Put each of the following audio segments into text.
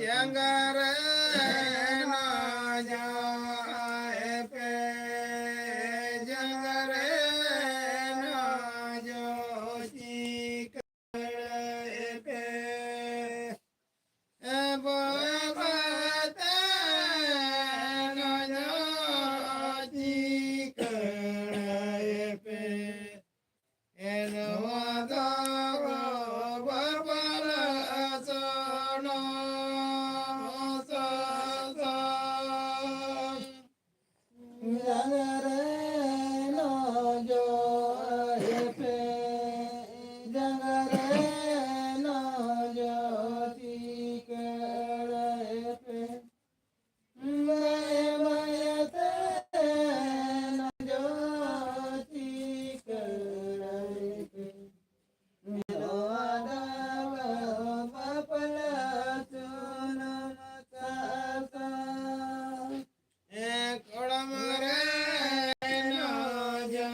Jangare na jae pe jangare na jo chikare pe ebo bate na jo chikare pe eno adago barbara sono sa sa jangare no jo pe jangare no jo tikare pe mayate no jo tikare pe no adaga bapala sono sa sa kolamare no jo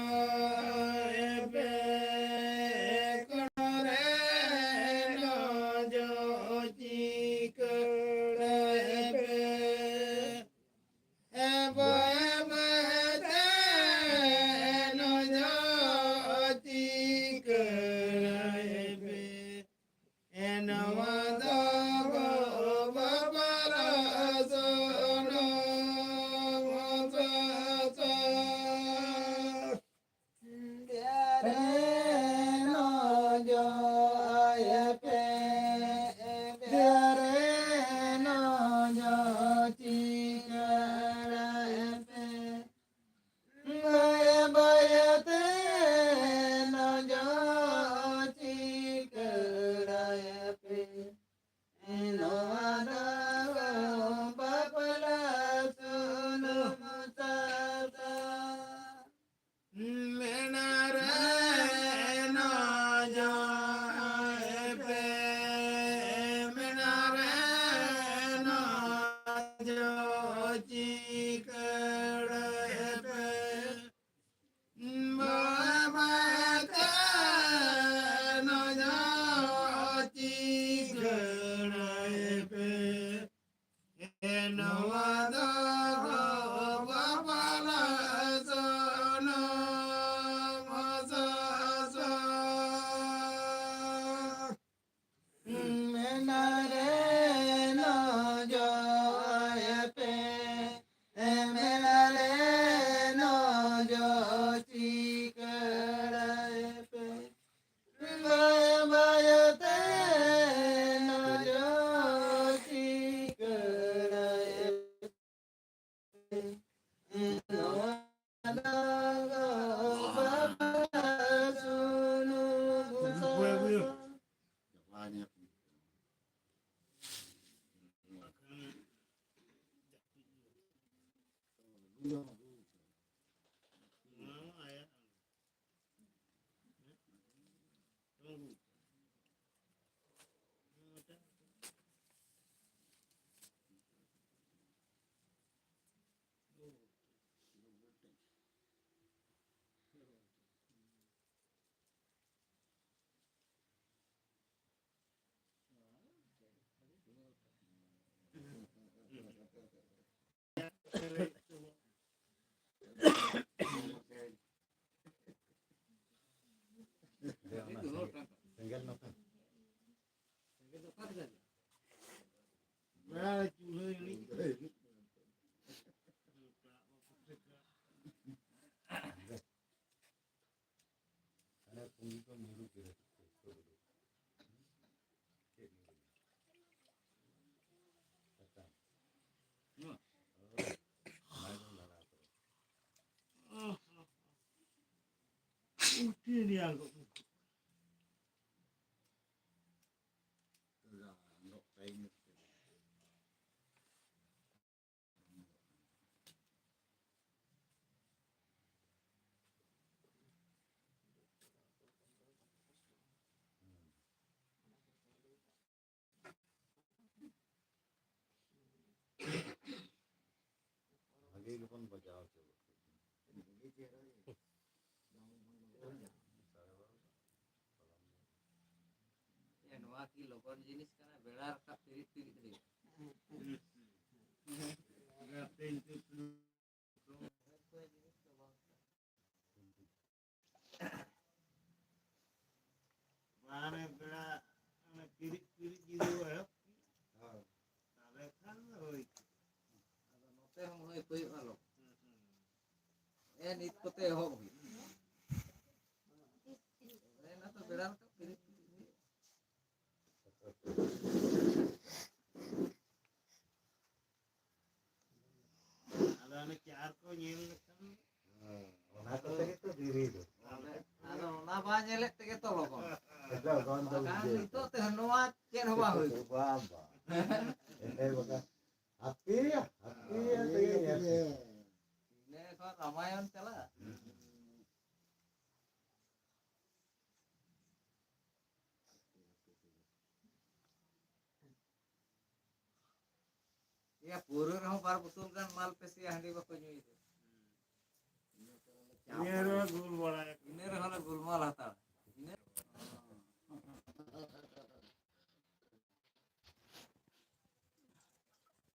pe kolare no jo chikare pe ebo te no jo chikare pe eno adago bapala sono sa sa no jo pe no jo chikare pe bayate no jo chikare pe no adago bapala sono sa sa menare no jo pe menare no jo chikare pe babate no jo chikare pe eno adago bapala sono sa sa menare no jo pe menare no jo chikare pe bayate no jo chikare pe no adago bapala sono sa Wah ki logon jenis kana belar kap pirit-pirit deui. Mana bela kiri kiri gitu ya. Ada kan hoy. Ada note hong hoy koy alo. Nit kote hong hoy. Na to beran ka kiri kiri. Ada anak चार को nyel kan. Ona ko tege to diri do. Ano na ba nyelek tege to lokon. Elo kon do Kan je. itu teh noa chen hoba hoy. Baba. Baka. Api ya tege ya. Ne ko Ramayan chala. Ya puru rao bar betul kan mal pesi handi bako nyui itu. Ini ro gul bola. Ini rao gulmal hata.